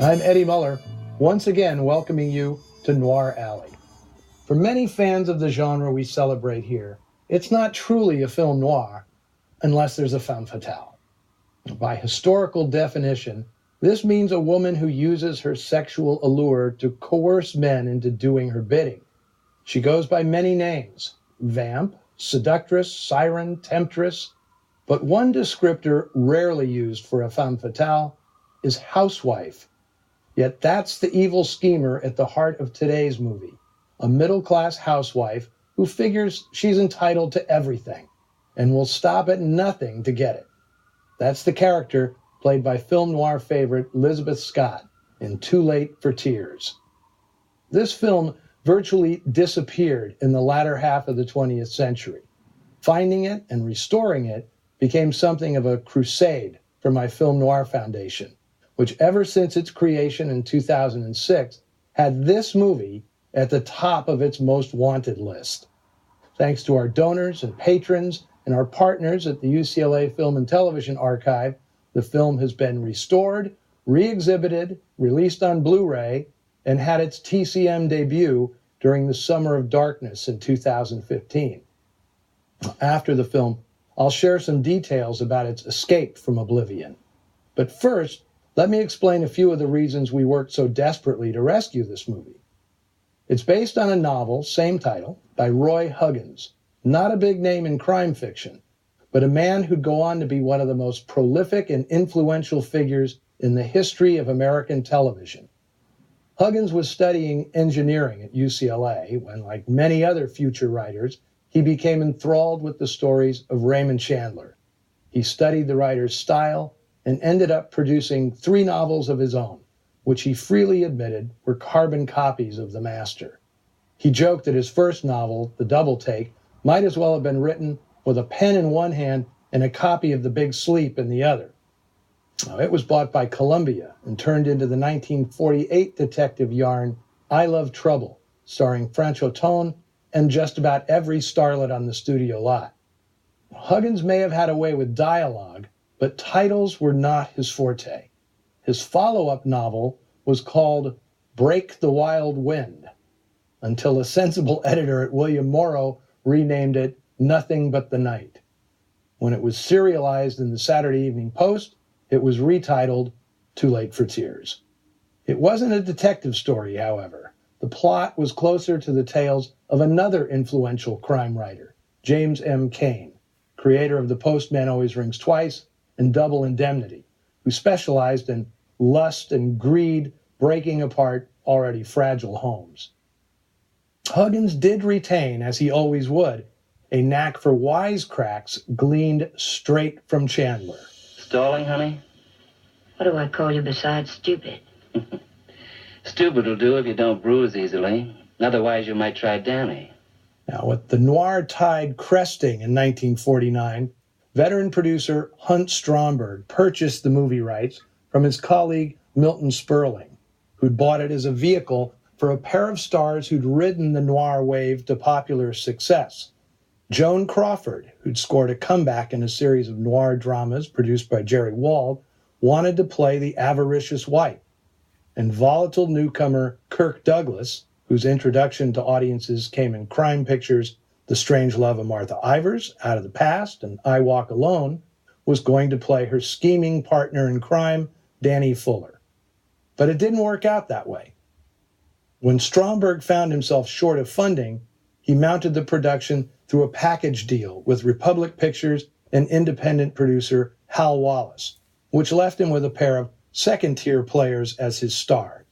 I'm Eddie Muller, once again welcoming you to Noir Alley. For many fans of the genre we celebrate here, it's not truly a film noir unless there's a femme fatale. By historical definition, this means a woman who uses her sexual allure to coerce men into doing her bidding. She goes by many names: vamp, seductress, siren, temptress, but one descriptor rarely used for a femme fatale is housewife. Yet that's the evil schemer at the heart of today's movie, a middle-class housewife who figures she's entitled to everything and will stop at nothing to get it. That's the character played by film noir favorite Elizabeth Scott in Too Late for Tears. This film virtually disappeared in the latter half of the 20th century. Finding it and restoring it became something of a crusade for my Film Noir Foundation, which ever since its creation in 2006 had this movie at the top of its most wanted list. Thanks to our donors and patrons and our partners at the UCLA Film and Television Archive, the film has been restored, re-exhibited, released on Blu-ray, and had its TCM debut during the Summer of Darkness in 2015. After the film, I'll share some details about its escape from oblivion. But first, let me explain a few of the reasons we worked so desperately to rescue this movie. It's based on a novel, same title, by Roy Huggins, not a big name in crime fiction, but a man who'd go on to be one of the most prolific and influential figures in the history of American television. Huggins was studying engineering at UCLA when, like many other future writers, he became enthralled with the stories of Raymond Chandler. He studied the writer's style and ended up producing 3 novels of his own, which he freely admitted were carbon copies of the master. He joked that his first novel, The Double Take, might as well have been written with a pen in one hand and a copy of The Big Sleep in the other. Now, it was bought by Columbia and turned into the 1948 detective yarn I Love Trouble, starring Franche Auton and just about every starlet on the studio lot. Huggins may have had a way with dialogue, but titles were not his forte. His follow-up novel was called Break the Wild Wind, until a sensible editor at William Morrow renamed it Nothing But the Night. When it was serialized in the Saturday Evening Post, it was retitled Too Late for Tears. It wasn't a detective story, however. The plot was closer to the tales of another influential crime writer, James M. Cain, creator of The Postman Always Rings Twice and Double Indemnity, who specialized in lust and greed breaking apart already fragile homes. Huggins did retain, as he always would, a knack for wisecracks gleaned straight from Chandler. Stalling, honey? What do I call you besides stupid? Stupid will do if you don't bruise easily. Otherwise, you might try Danny. Now, with the noir tide cresting in 1949, veteran producer Hunt Stromberg purchased the movie rights from his colleague Milton Sperling, who'd bought it as a vehicle for a pair of stars who'd ridden the noir wave to popular success. Joan Crawford, who'd scored a comeback in a series of noir dramas produced by Jerry Wald, wanted to play the avaricious wife. And volatile newcomer Kirk Douglas, whose introduction to audiences came in crime pictures The Strange Love of Martha Ivers, Out of the Past, and I Walk Alone, was going to play her scheming partner in crime, Danny Fuller. But it didn't work out that way. When Stromberg found himself short of funding, he mounted the production through a package deal with Republic Pictures and independent producer Hal Wallace, which left him with a pair of second-tier players as his stars,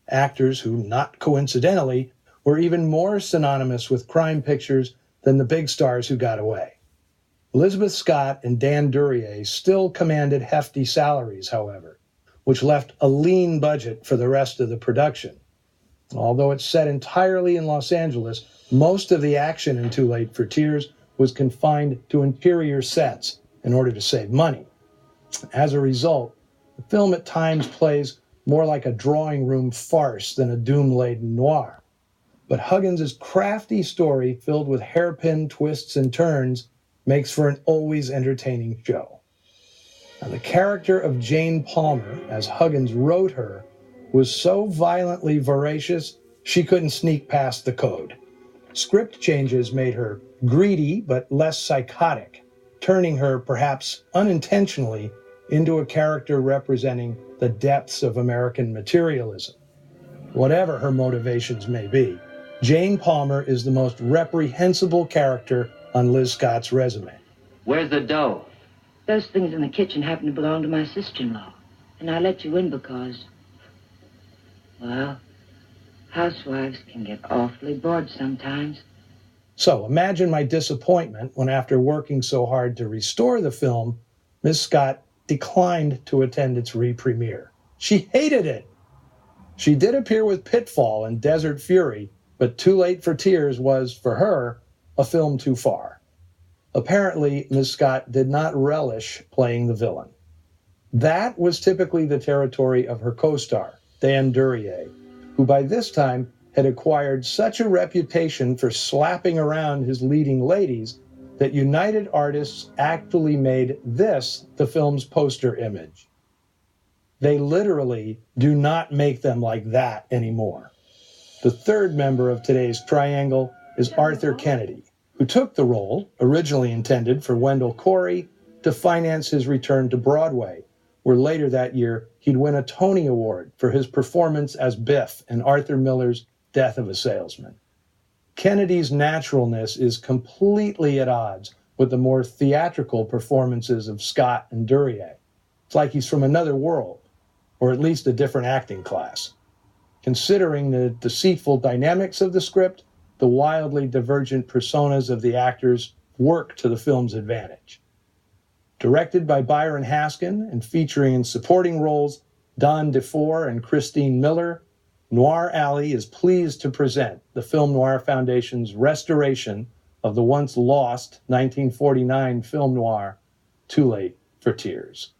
actors who, not coincidentally, were even more synonymous with crime pictures than the big stars who got away. Elizabeth Scott and Dan Duryea still commanded hefty salaries, however, which left a lean budget for the rest of the production. Although it's set entirely in Los Angeles, most of the action in Too Late for Tears was confined to interior sets in order to save money. As a result, the film at times plays more like a drawing room farce than a doom-laden noir. But Huggins' crafty story, filled with hairpin twists and turns, makes for an always entertaining show. Now, the character of Jane Palmer, as Huggins wrote her, was so violently voracious she couldn't sneak past the code. Script changes made her greedy but less psychotic, turning her, perhaps unintentionally, into a character representing the depths of American materialism. Whatever her motivations may be, Jane Palmer is the most reprehensible character on Liz Scott's resume. Where's the dough? Those things in the kitchen happen to belong to my sister-in-law. And I let you in because, well, housewives can get awfully bored sometimes. So imagine my disappointment when, after working so hard to restore the film, Ms. Scott declined to attend its re-premiere. She hated it. She did appear with Pitfall and Desert Fury, but Too Late for Tears was, for her, a film too far. Apparently, Ms. Scott did not relish playing the villain. That was typically the territory of her co-star, Dan Duryea, who by this time had acquired such a reputation for slapping around his leading ladies that United Artists actually made this the film's poster image. They literally do not make them like that anymore. The third member of today's triangle is Arthur Kennedy, who took the role, originally intended for Wendell Corey, to finance his return to Broadway, where later that year he'd win a Tony Award for his performance as Biff in Arthur Miller's Death of a Salesman. Kennedy's naturalness is completely at odds with the more theatrical performances of Scott and Duryea. It's like he's from another world, or at least a different acting class. Considering the deceitful dynamics of the script, the wildly divergent personas of the actors work to the film's advantage. Directed by Byron Haskin and featuring in supporting roles Don DeFore and Christine Miller, Noir Alley is pleased to present the Film Noir Foundation's restoration of the once lost 1949 film noir, Too Late for Tears.